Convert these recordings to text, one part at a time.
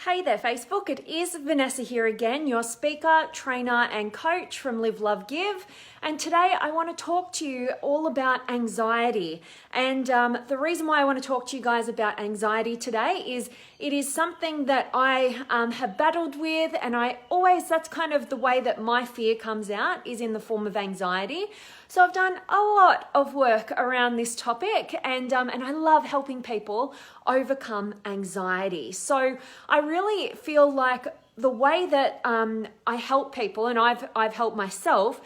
Hey there Facebook, it is Vanessa here again, your speaker, trainer and coach from Live, Love, Give. And today I want to talk to you all about anxiety. And the reason why I want to talk to you guys about anxiety today is it is something that I have battled with, and that's kind of the way that my fear comes out, is in the form of anxiety. So I've done a lot of work around this topic, and I love helping people overcome anxiety. So I really feel like the way that I help people, and I've helped myself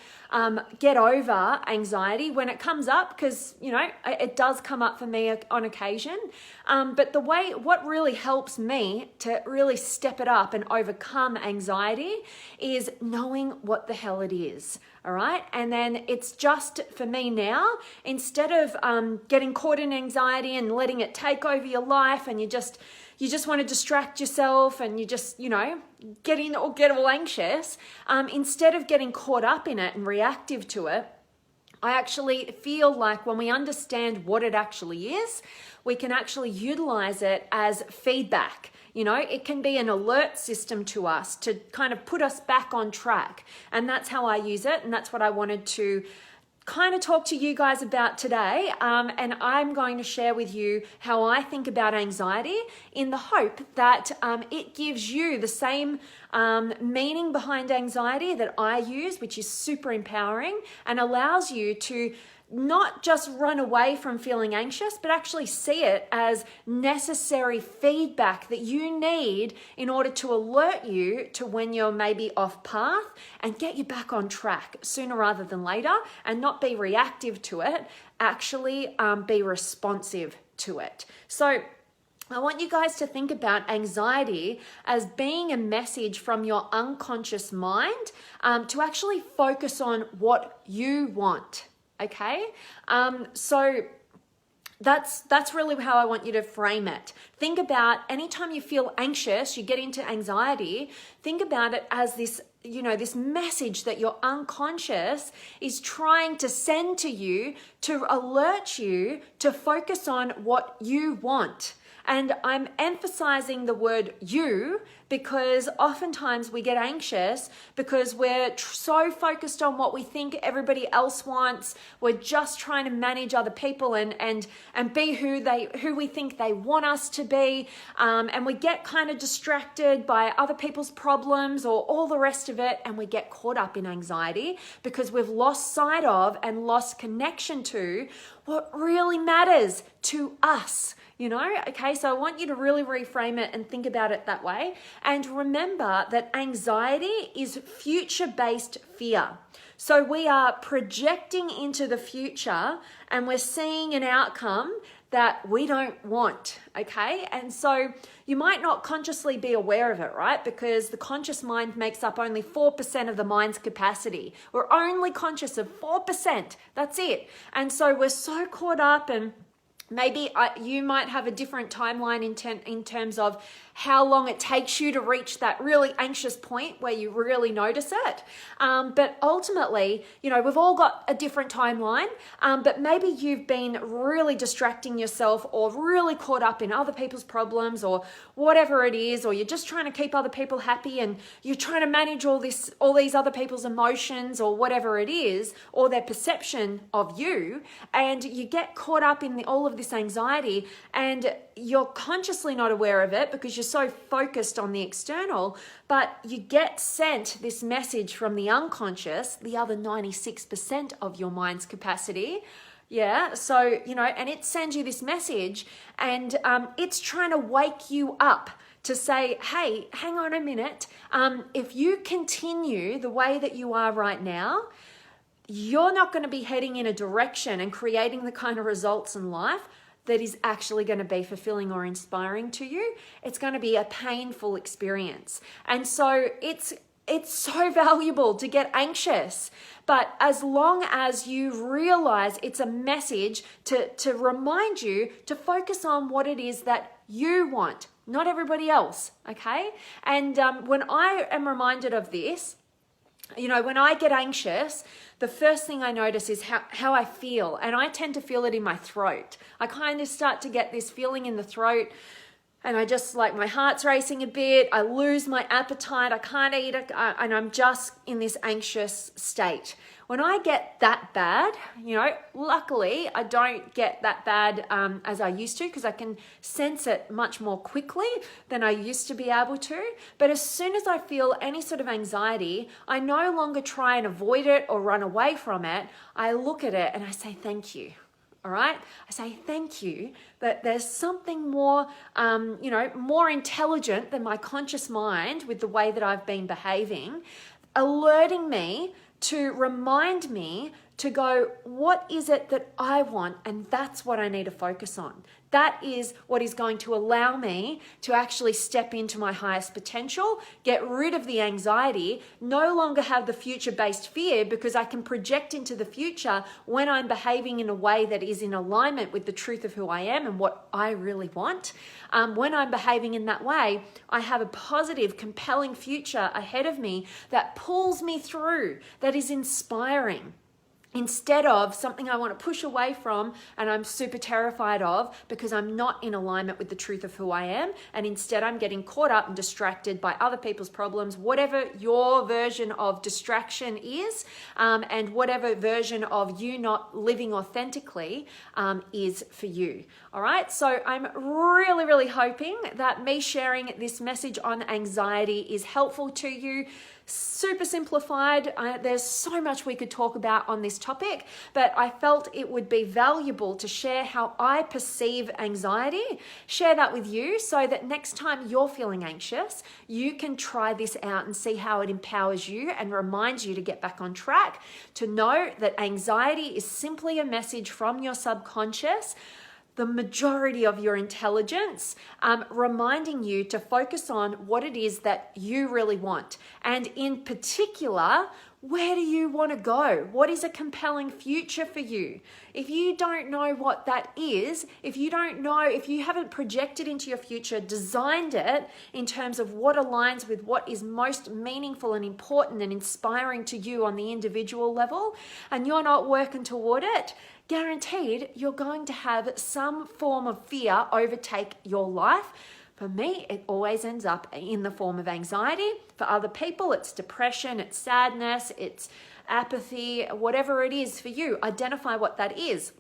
get over anxiety when it comes up, because it does come up for me on occasion. But what really helps me to really step it up and overcome anxiety is knowing what the hell it is. All right. And then it's just for me now, instead of getting caught in anxiety and letting it take over your life, and you just want to distract yourself and you just, get all anxious, instead of getting caught up in it and reactive to it, I actually feel like when we understand what it actually is, we can actually utilize it as feedback. It can be an alert system to us to kind of put us back on track. And that's how I use it. And that's what I wanted to kind of talk to you guys about today. And I'm going to share with you how I think about anxiety, in the hope that it gives you the same meaning behind anxiety that I use, which is super empowering and allows you to not just run away from feeling anxious, but actually see it as necessary feedback that you need in order to alert you to when you're maybe off path and get you back on track sooner rather than later, and not be reactive to it, actually be responsive to it. So I want you guys to think about anxiety as being a message from your unconscious mind to actually focus on what you want. Okay, so that's really how I want you to frame it. Think about anytime you feel anxious, you get into anxiety, think about it as this, this message that your unconscious is trying to send to you to alert you to focus on what you want. And I'm emphasizing the word you because oftentimes we get anxious because we're so focused on what we think everybody else wants. We're just trying to manage other people and be who we think they want us to be. And we get kind of distracted by other people's problems or all the rest of it. And we get caught up in anxiety because we've lost sight of and lost connection to what really matters to us. Okay, so I want you to really reframe it and think about it that way. And remember that anxiety is future-based fear. So we are projecting into the future and we're seeing an outcome that we don't want, okay? And so you might not consciously be aware of it, right? Because the conscious mind makes up only 4% of the mind's capacity. We're only conscious of 4%, that's it. And so we're so caught up, and maybe you might have a different timeline in terms of how long it takes you to reach that really anxious point where you really notice it. But ultimately, we've all got a different timeline, but maybe you've been really distracting yourself or really caught up in other people's problems or whatever it is, or you're just trying to keep other people happy and you're trying to manage all these other people's emotions or whatever it is, or their perception of you, and you get caught up in all of this anxiety, and you're consciously not aware of it because you're so focused on the external, but you get sent this message from the unconscious, the other 96% of your mind's capacity. Yeah, so, and it sends you this message, and it's trying to wake you up to say, hey, hang on a minute. If you continue the way that you are right now, you're not going to be heading in a direction and creating the kind of results in life that is actually going to be fulfilling or inspiring to you. It's going to be a painful experience. And so it's so valuable to get anxious. But as long as you realize it's a message to remind you to focus on what it is that you want, not everybody else, okay? And when I am reminded of this, when I get anxious, the first thing I notice is how I feel. And I tend to feel it in my throat. I kind of start to get this feeling in the throat and I just like my heart's racing a bit. I lose my appetite. I can't eat it, and I'm just in this anxious state. When I get that bad, luckily I don't get that bad as I used to, because I can sense it much more quickly than I used to be able to. But as soon as I feel any sort of anxiety, I no longer try and avoid it or run away from it. I look at it and I say thank you. All right. I say thank you that there's something more, more intelligent than my conscious mind with the way that I've been behaving, alerting me to remind me to go, what is it that I want? And that's what I need to focus on. That is what is going to allow me to actually step into my highest potential, get rid of the anxiety, no longer have the future-based fear, because I can project into the future when I'm behaving in a way that is in alignment with the truth of who I am and what I really want. When I'm behaving in that way, I have a positive, compelling future ahead of me that pulls me through, that is inspiring, instead of something I want to push away from and I'm super terrified of because I'm not in alignment with the truth of who I am. And instead I'm getting caught up and distracted by other people's problems, whatever your version of distraction is, and whatever version of you not living authentically is for you. All right. So I'm really, really hoping that me sharing this message on anxiety is helpful to you. Super simplified. There's so much we could talk about on this topic, but I felt it would be valuable to share how I perceive anxiety, share that with you so that next time you're feeling anxious, you can try this out and see how it empowers you and reminds you to get back on track, to know that anxiety is simply a message from your subconscious, the majority of your intelligence, reminding you to focus on what it is that you really want. And in particular, where do you want to go? What is a compelling future for you? If you don't know what that is, if you haven't projected into your future, designed it in terms of what aligns with what is most meaningful and important and inspiring to you on the individual level, and you're not working toward it, guaranteed you're going to have some form of fear overtake your life. For me, it always ends up in the form of anxiety. For other people, it's depression, it's sadness, it's apathy, whatever it is for you. Identify what that is.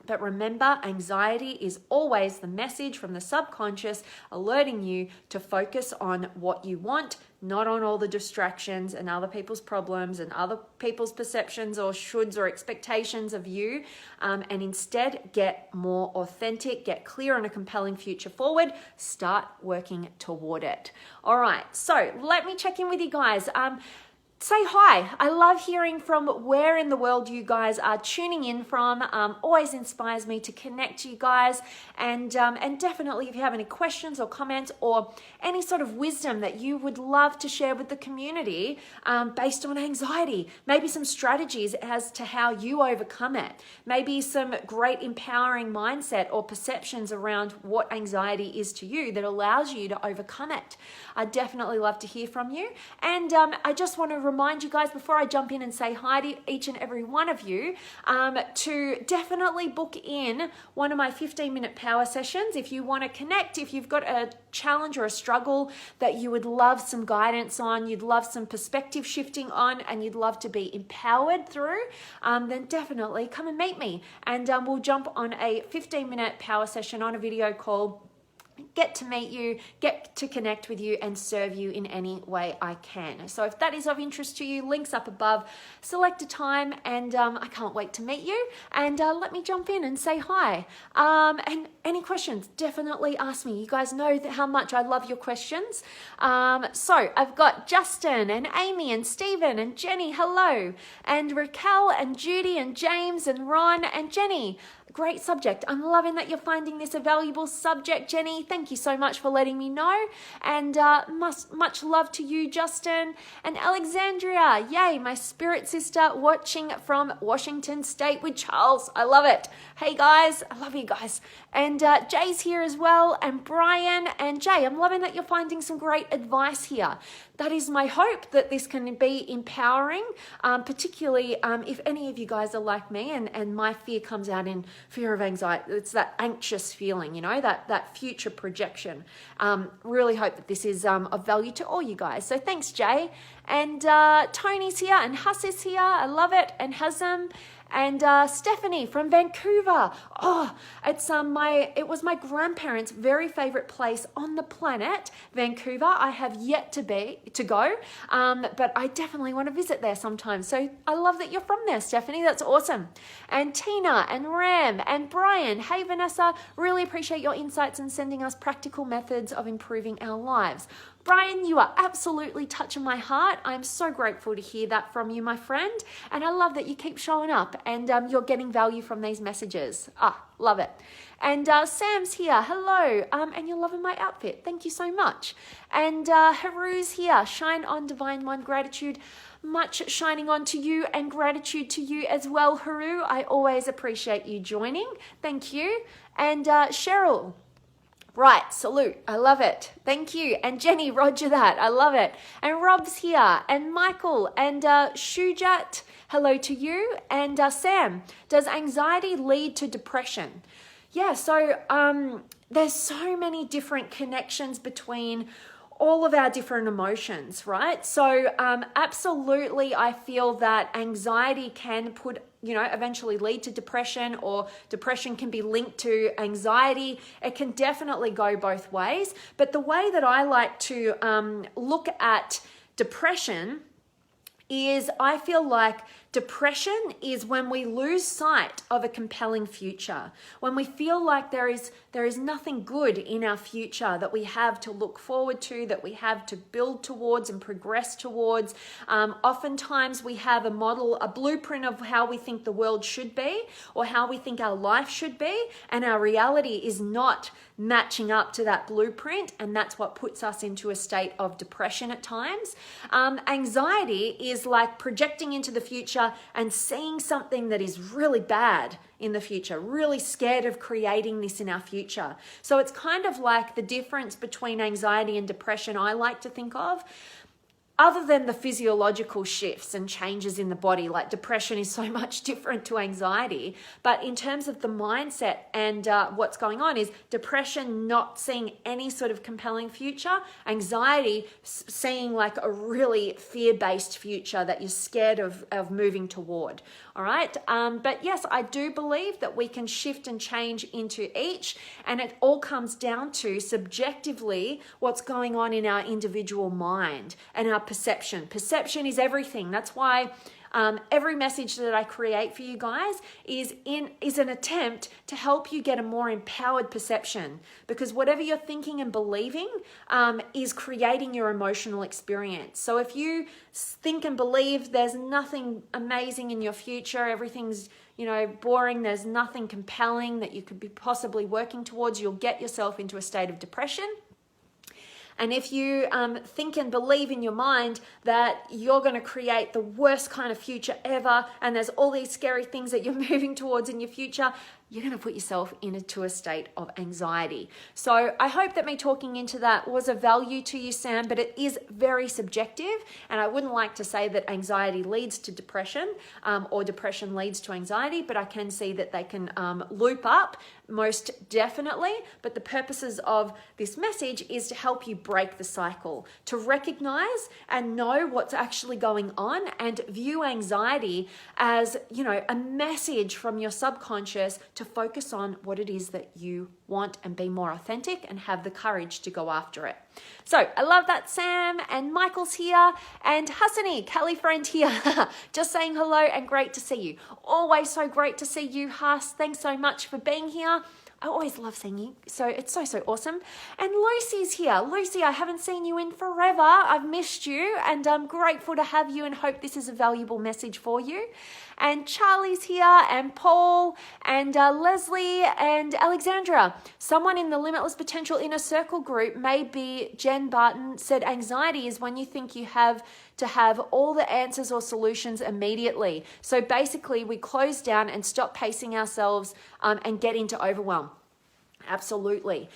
But remember, anxiety is always the message from the subconscious alerting you to focus on what you want, not on all the distractions and other people's problems and other people's perceptions or shoulds or expectations of you, and instead get more authentic, get clear on a compelling future forward, start working toward it. All right, so let me check in with you guys. Say hi. I love hearing from where in the world you guys are tuning in from. Always inspires me to connect to you guys. And definitely if you have any questions or comments or any sort of wisdom that you would love to share with the community based on anxiety, maybe some strategies as to how you overcome it, maybe some great empowering mindset or perceptions around what anxiety is to you that allows you to overcome it. I'd definitely love to hear from you. And I just want to remind you guys before I jump in and say hi to each and every one of you to definitely book in one of my 15-minute power sessions. If you want to connect, if you've got a challenge or a struggle that you would love some guidance on, you'd love some perspective shifting on, and you'd love to be empowered through, then definitely come and meet me. And we'll jump on a 15-minute power session on a video call, get to meet you, get to connect with you and serve you in any way I can. So if that is of interest to you, links up above, select a time, and I can't wait to meet you. And let me jump in and say hi. And any questions, definitely ask me. You guys know how much I love your questions. So I've got Justin and Amy and Stephen and Jenny, hello. And Raquel and Judy and James and Ron and Jenny. Great subject. I'm loving that you're finding this a valuable subject, Jenny. Thank you so much for letting me know. And much love to you, Justin. And Alexandria, yay, my spirit sister watching from Washington State with Charles. I love it. Hey guys, I love you guys. And Jay's here as well. And Brian and Jay, I'm loving that you're finding some great advice here. That is my hope, that this can be empowering, particularly if any of you guys are like me and my fear comes out in fear of anxiety. It's that anxious feeling, you know, that future projection. Really hope that this is of value to all you guys. So thanks, Jay. And Tony's here, and Huss is here. I love it. And Hazem. And Stephanie from Vancouver. Oh, it was my grandparents' very favorite place on the planet, Vancouver. I have yet to go, but I definitely want to visit there sometime. So I love that you're from there, Stephanie. That's awesome. And Tina and Ram and Brian. Hey, Vanessa. Really appreciate your insights and sending us practical methods of improving our lives. Brian, you are absolutely touching my heart. I'm so grateful to hear that from you, my friend. And I love that you keep showing up and you're getting value from these messages. Love it. And Sam's here. Hello. And you're loving my outfit. Thank you so much. And Haru's here. Shine on, Divine One. Gratitude. Much shining on to you and gratitude to you as well, Haru. I always appreciate you joining. Thank you. And Cheryl. Right, salute. I love it. Thank you. And Jenny, roger that. I love it. And Rob's here. And Michael. And Shujat, hello to you. And Sam, does anxiety lead to depression? Yeah, so there's so many different connections between all of our different emotions, right? So absolutely, I feel that anxiety can eventually lead to depression, or depression can be linked to anxiety. It can definitely go both ways. But the way that I like to look at depression is, I feel like depression is when we lose sight of a compelling future, when we feel like there is nothing good in our future that we have to look forward to, that we have to build towards and progress towards. Oftentimes we have a blueprint of how we think the world should be, or how we think our life should be, and our reality is not matching up to that blueprint, and that's what puts us into a state of depression at times. Anxiety is like projecting into the future and seeing something that is really bad in the future, really scared of creating this in our future. So it's kind of like the difference between anxiety and depression, I like to think of, other than the physiological shifts and changes in the body. Like depression is so much different to anxiety. But in terms of the mindset and what's going on, is depression not seeing any sort of compelling future, anxiety seeing like a really fear-based future that you're scared of moving toward. All right. But yes, I do believe that we can shift and change into each, and it all comes down to subjectively what's going on in our individual mind and our perception. Perception is everything. That's why every message that I create for you guys is an attempt to help you get a more empowered perception, because whatever you're thinking and believing is creating your emotional experience. So if you think and believe there's nothing amazing in your future, everything's boring, there's nothing compelling that you could be possibly working towards, you'll get yourself into a state of depression. And if you think and believe in your mind that you're going to create the worst kind of future ever, and there's all these scary things that you're moving towards in your future, you're going to put yourself into a state of anxiety. So I hope that me talking into that was of value to you, Sam, but it is very subjective, and I wouldn't like to say that anxiety leads to depression or depression leads to anxiety, but I can see that they can loop up most definitely. But the purposes of this message is to help you break the cycle, to recognize and know what's actually going on, and view anxiety as, a message from your subconscious to focus on what it is that you want and be more authentic and have the courage to go after it. So I love that, Sam, and Michael's here, and Hassani, Kelly friend here, just saying hello and great to see you. Always so great to see you, Hass. Thanks so much for being here. I always love seeing you, so it's so awesome. And Lucy's here. Lucy, I haven't seen you in forever. I've missed you, and I'm grateful to have you and hope this is a valuable message for you. And Charlie's here, and Paul, and Leslie, and Alexandra. Someone in the Limitless Potential Inner Circle group, maybe Jen Barton, said anxiety is when you think you have to have all the answers or solutions immediately. So basically we close down and stop pacing ourselves and get into overwhelm. Absolutely.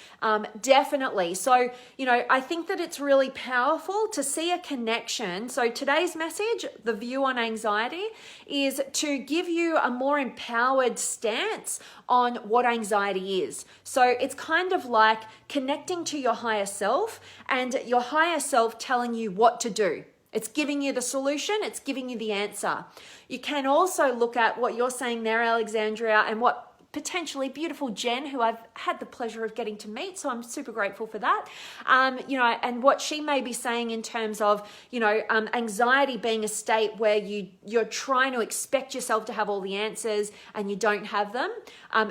Definitely. So, I think that it's really powerful to see a connection. So today's message, the view on anxiety, is to give you a more empowered stance on what anxiety is. So it's kind of like connecting to your higher self and your higher self telling you what to do. It's giving you the solution. It's giving you the answer. You can also look at what you're saying there, Alexandria, and what potentially beautiful Jen, who I've had the pleasure of getting to meet, so I'm super grateful for that. And what she may be saying in terms of, anxiety being a state where you're trying to expect yourself to have all the answers and you don't have them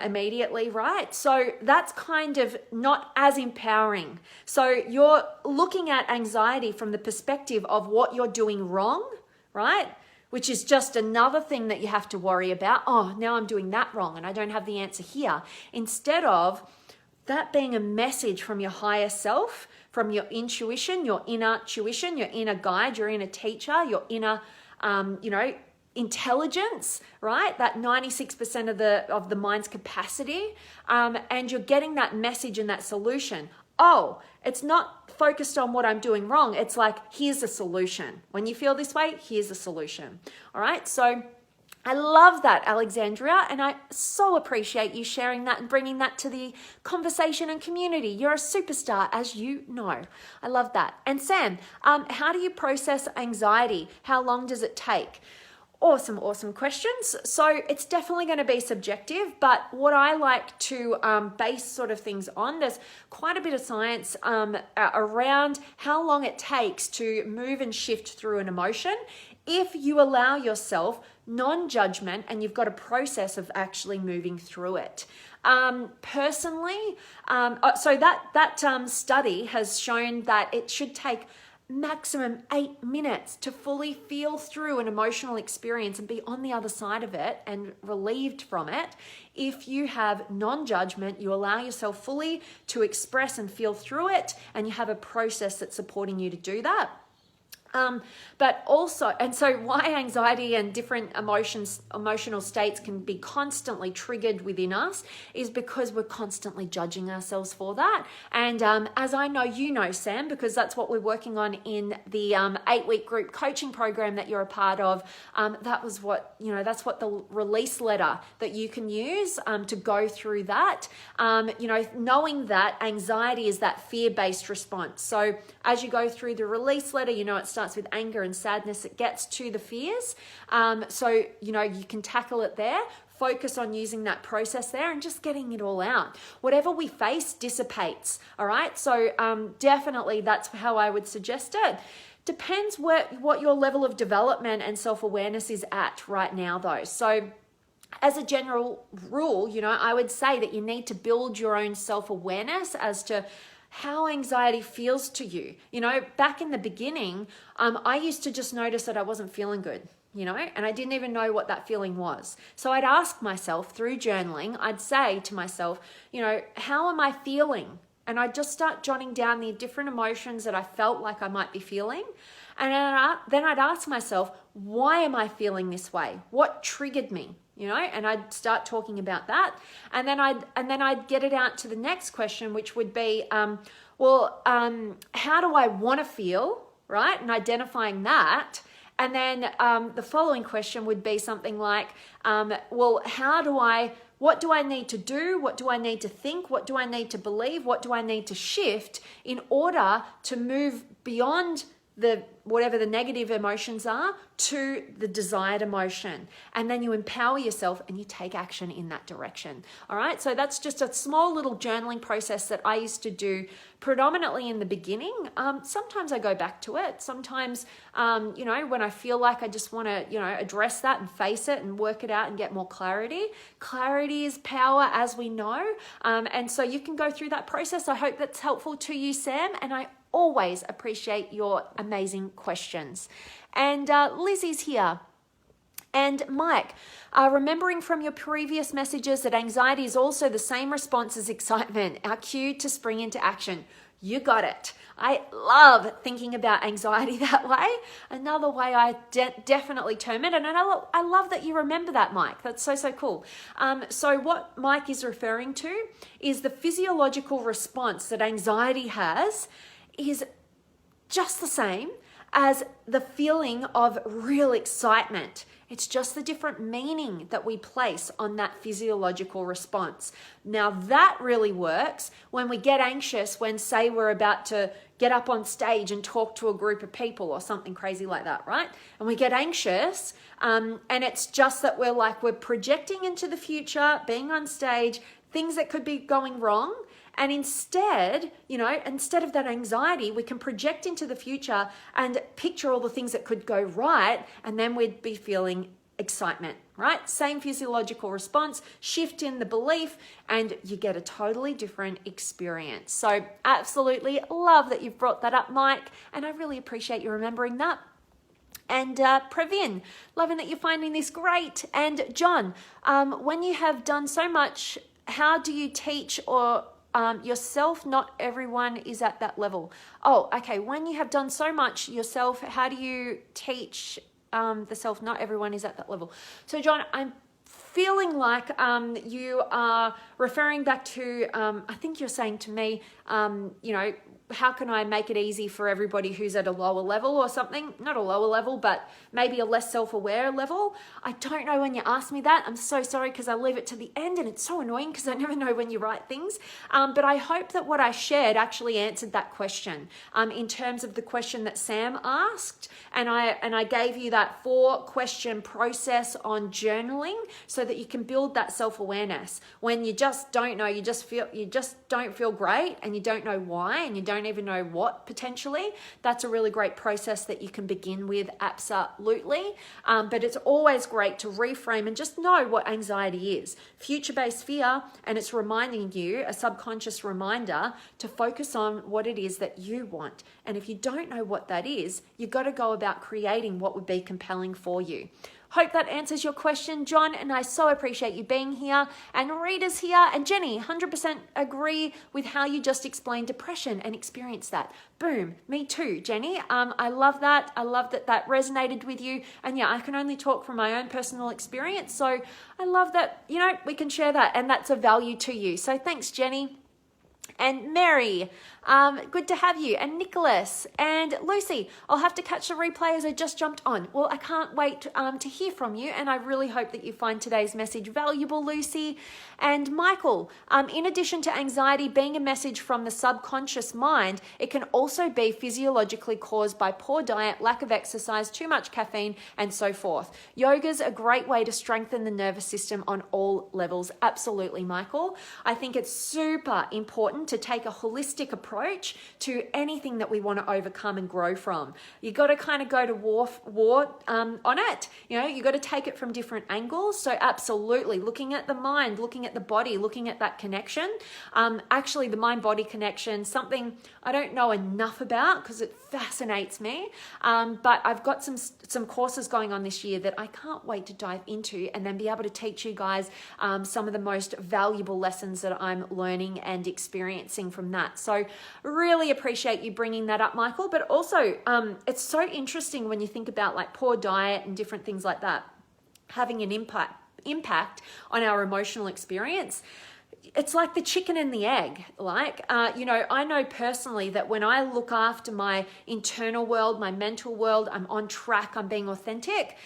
immediately, right? So that's kind of not as empowering. So you're looking at anxiety from the perspective of what you're doing wrong, right? Which is just another thing that you have to worry about. Oh, now I'm doing that wrong and I don't have the answer here. Instead of that being a message from your higher self, from your intuition, your inner tuition, your inner guide, your inner teacher, your inner, intelligence, right? That 96% of the mind's capacity, and you're getting that message and that solution. Oh, it's not focused on what I'm doing wrong. It's like, here's a solution. When you feel this way, here's a solution. All right. So I love that, Alexandria. And I so appreciate you sharing that and bringing that to the conversation and community. You're a superstar, as you know. I love that. And Sam, how do you process anxiety? How long does it take? Awesome questions. So it's definitely going to be subjective, but what I like to base sort of things on, there's quite a bit of science around how long it takes to move and shift through an emotion if you allow yourself non-judgment and you've got a process of actually moving through it. Personally, so that study has shown that it should take maximum 8 minutes to fully feel through an emotional experience and be on the other side of it and relieved from it. If you have non-judgment, you allow yourself fully to express and feel through it, and you have a process that's supporting you to do that. But also, and so why anxiety and different emotional states can be constantly triggered within us is because we're constantly judging ourselves for that. And as I know, you know, Sam, because that's what we're working on in the 8-week group coaching program that you're a part of. That was what, that's what the release letter that you can use to go through that. Knowing that anxiety is that fear-based response. So as you go through the release letter, it starts with anger and sadness. It gets to the fears. So you can tackle it there. Focus on using that process there and just getting it all out. Whatever we face dissipates. All right. So definitely that's how I would suggest it. Depends what your level of development and self-awareness is at right now, though. So as a general rule, I would say that you need to build your own self-awareness as to how anxiety feels to you. Back in the beginning, I used to just notice that I wasn't feeling good, and I didn't even know what that feeling was. So I'd ask myself through journaling, I'd say to myself, how am I feeling? And I'd just start jotting down the different emotions that I felt like I might be feeling. And then I'd ask myself, why am I feeling this way? What triggered me? And I'd start talking about that. And then I'd get it out to the next question, which would be, how do I want to feel, right? And identifying that. And then the following question would be something like, what do I need to do? What do I need to think? What do I need to believe? What do I need to shift in order to move beyond whatever the negative emotions are to the desired emotion? And then you empower yourself and you take action in that direction. All right. So that's just a small little journaling process that I used to do predominantly in the beginning. Sometimes I go back to it. Sometimes, when I feel like I just want to, address that and face it and work it out and get more clarity. Clarity is power, as we know. And so you can go through that process. I hope that's helpful to you, Sam. And I always appreciate your amazing questions. And Lizzie's here. And Mike, remembering from your previous messages that anxiety is also the same response as excitement, our cue to spring into action. You got it. I love thinking about anxiety that way. Another way I definitely term it, and I love that you remember that, Mike. That's so, so cool. So what Mike is referring to is the physiological response that anxiety has is just the same as the feeling of real excitement. It's just the different meaning that we place on that physiological response. Now that really works when we get anxious when, say, we're about to get up on stage and talk to a group of people or something crazy like that, right? And we get anxious, and it's just that we're projecting into the future, being on stage, things that could be going wrong. And instead, instead of that anxiety, we can project into the future and picture all the things that could go right, and then we'd be feeling excitement, right? Same physiological response, shift in the belief, and you get a totally different experience. So absolutely love that you've brought that up, Mike, and I really appreciate you remembering that. And Pravin, loving that you're finding this great. And John, when you have done so much, how do you teach or yourself? Not everyone is at that level. Oh, okay. When you have done so much yourself, how do you teach the self? Not everyone is at that level. So John, I'm feeling like you are referring back to, I think you're saying to me, how can I make it easy for everybody who's at a lower level or something? Not a lower level, but maybe a less self-aware level. I don't know when you ask me that. I'm so sorry because I leave it to the end and it's so annoying because I never know when you write things. But I hope that what I shared actually answered that question in terms of the question that Sam asked. And I gave you that 4-question process on journaling so that you can build that self-awareness. When you just don't know, you just don't feel great and you don't know why and you don't even know what potentially, that's a really great process that you can begin with, absolutely. But it's always great to reframe and just know what anxiety is. Future-based fear, and it's reminding you, a subconscious reminder, to focus on what it is that you want. And if you don't know what that is, you've got to go about creating what would be compelling for you. Hope that answers your question, John, and I so appreciate you being here. And Rita's here, and Jenny, 100% agree with how you just explained depression and experienced that. Boom, me too, Jenny. I love that. I love that that resonated with you. And yeah, I can only talk from my own personal experience. So I love that, we can share that, and that's a value to you. So thanks, Jenny. And Mary, good to have you. And Nicholas and Lucy, I'll have to catch the replay as I just jumped on. Well, I can't wait to hear from you, and I really hope that you find today's message valuable, Lucy. And Michael, in addition to anxiety being a message from the subconscious mind, it can also be physiologically caused by poor diet, lack of exercise, too much caffeine, and so forth. Yoga's a great way to strengthen the nervous system on all levels. Absolutely, Michael. I think it's super important to take a holistic approach to anything that we want to overcome and grow from. You got to kind of go to war on it. You got to take it from different angles. So absolutely, looking at the mind, looking at the body, looking at that connection. Actually, the mind-body connection, something I don't know enough about because it fascinates me. But I've got some courses going on this year that I can't wait to dive into and then be able to teach you guys some of the most valuable lessons that I'm learning and experiencing from that. So really appreciate you bringing that up, Michael. But also, it's so interesting when you think about like poor diet and different things like that having an impact on our emotional experience. It's like the chicken and the egg. I know personally that when I look after my internal world, my mental world, I'm on track, I'm being authentic.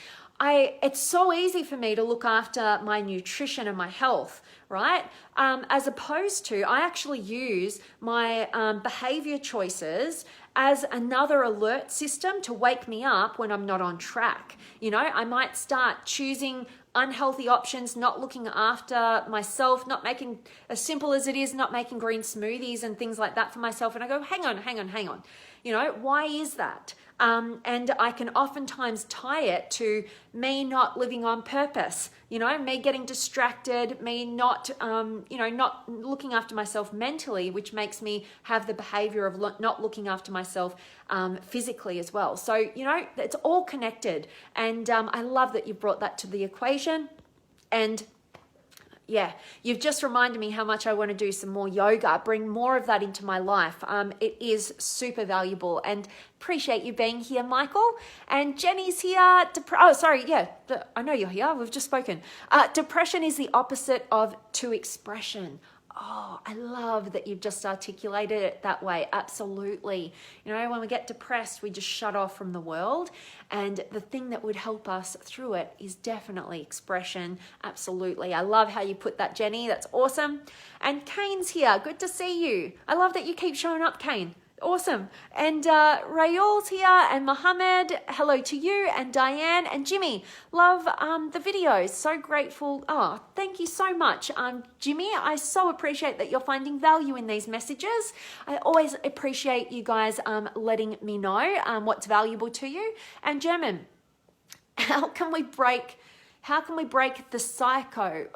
It's so easy for me to look after my nutrition and my health, right? As opposed to, I actually use my behavior choices as another alert system to wake me up when I'm not on track. I might start choosing unhealthy options, not looking after myself, not making, as simple as it is, not making green smoothies and things like that for myself. And I go, hang on. Why is that? And I can oftentimes tie it to me not living on purpose, me getting distracted, me not looking after myself mentally, which makes me have the behavior of not looking after myself physically as well. So, it's all connected. And I love that you brought that to the equation. And Yeah, you've just reminded me how much I want to do some more yoga, bring more of that into my life. It is super valuable, and appreciate you being here, Michael. And Jenny's here. I know you're here. We've just spoken. Depression is the opposite of to expression. Oh, I love that you've just articulated it that way. Absolutely. You know, when we get depressed, we just shut off from the world. And the thing that would help us through it is definitely expression. Absolutely. I love how you put that, Jenny. That's awesome. And Kane's here. Good to see you. I love that you keep showing up, Kane. Awesome. And Rayul's here, and Mohammed, hello to you, and Diane and Jimmy. Love the videos. So grateful. Oh, thank you so much, Jimmy. I so appreciate that you're finding value in these messages. I always appreciate you guys letting me know what's valuable to you. And German, how can we break the psycho?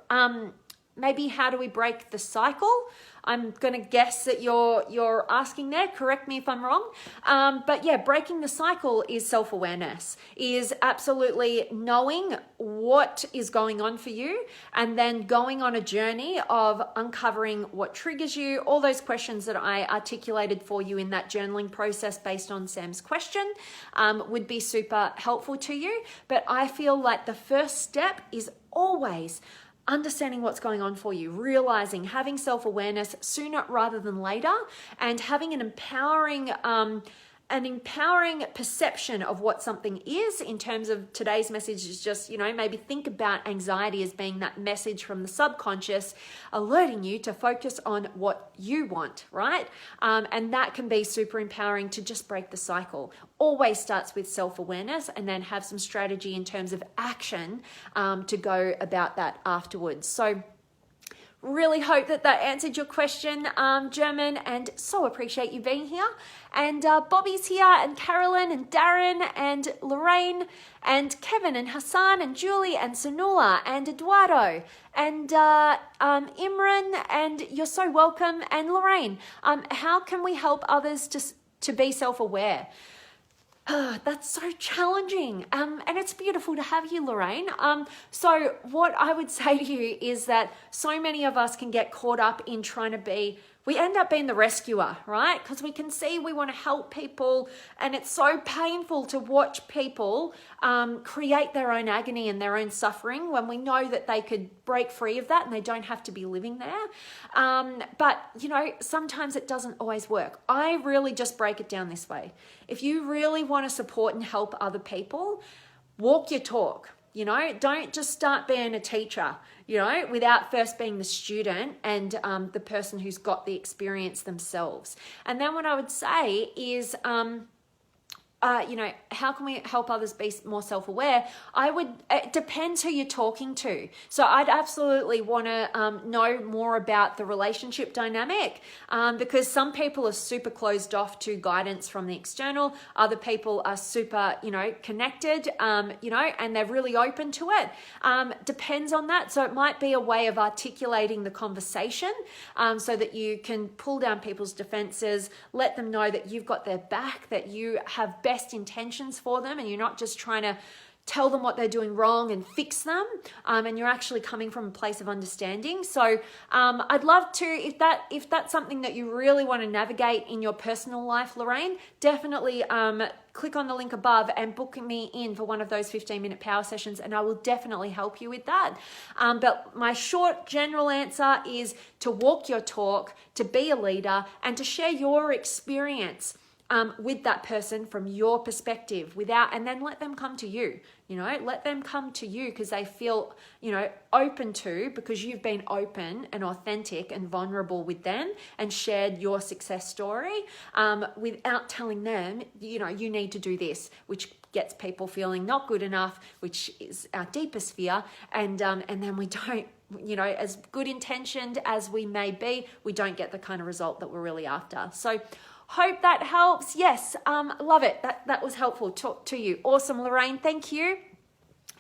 Maybe how do we break the cycle? I'm going to guess that you're asking there. Correct me if I'm wrong. But yeah, breaking the cycle is self-awareness, is absolutely knowing what is going on for you and then going on a journey of uncovering what triggers you, all those questions that I articulated for you in that journaling process based on Sam's question would be super helpful to you. But I feel like the first step is always understanding what's going on for you, realizing, having self-awareness sooner rather than later, and having an empowering perception of what something is. In terms of today's message is just, maybe think about anxiety as being that message from the subconscious alerting you to focus on what you want, right? And that can be super empowering to just break the cycle. Always starts with self-awareness, and then have some strategy in terms of action to go about that afterwards. So really hope that answered your question, German, and so appreciate you being here. And Bobby's here, and Carolyn, and Darren, and Lorraine, and Kevin, and Hassan, and Julie, and Sonula, and Eduardo, and Imran, and you're so welcome. And Lorraine, how can we help others to be self-aware? That's so challenging. And it's beautiful to have you, Lorraine. So what I would say to you is that so many of us can get caught up in we end up being the rescuer, right? Because we can see we want to help people, and it's so painful to watch people create their own agony and their own suffering when we know that they could break free of that and they don't have to be living there. But, sometimes it doesn't always work. I really just break it down this way. If you really want to support and help other people, walk your talk. Don't just start being a teacher, without first being the student and the person who's got the experience themselves. And then what I would say is, how can we help others be more self-aware? It depends who you're talking to. So I'd absolutely want to know more about the relationship dynamic, because some people are super closed off to guidance from the external. Other people are super, connected, and they're really open to it. Depends on that. So it might be a way of articulating the conversation so that you can pull down people's defenses, let them know that you've got their back, that you have best intentions for them, and you're not just trying to tell them what they're doing wrong and fix them, and you're actually coming from a place of understanding. So I'd love to, if that's something that you really want to navigate in your personal life, Lorraine, definitely click on the link above and book me in for one of those 15-minute power sessions, and I will definitely help you with that. But my short general answer is to walk your talk, to be a leader, and to share your experience with that person from your perspective, and then let them come to you. Let them come to you because they feel, open to, because you've been open and authentic and vulnerable with them and shared your success story without telling them, you need to do this, which gets people feeling not good enough, which is our deepest fear. And then we don't, as good intentioned as we may be, we don't get the kind of result that we're really after. So hope that helps. Yes, love it. That was helpful to you. Awesome, Lorraine. Thank you.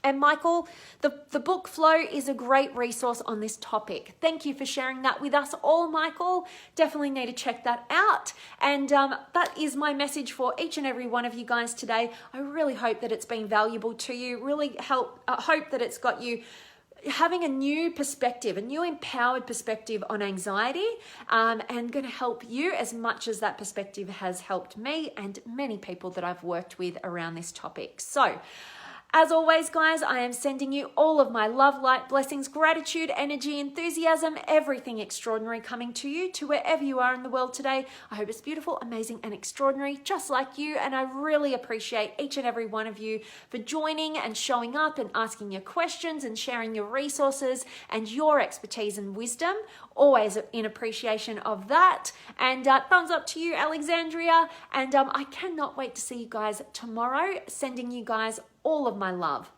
And Michael, the book Flow is a great resource on this topic. Thank you for sharing that with us all, Michael. Definitely need to check that out. And that is my message for each and every one of you guys today. I really hope that it's been valuable to you. Really hope that it's got you having a new perspective, a new empowered perspective on anxiety, and going to help you as much as that perspective has helped me and many people that I've worked with around this topic. So, as always, guys, I am sending you all of my love, light, blessings, gratitude, energy, enthusiasm, everything extraordinary coming to you, to wherever you are in the world today. I hope it's beautiful, amazing, and extraordinary, just like you. And I really appreciate each and every one of you for joining and showing up and asking your questions and sharing your resources and your expertise and wisdom. Always in appreciation of that. And thumbs up to you, Alexandria. And I cannot wait to see you guys tomorrow. Sending you guys all of my love.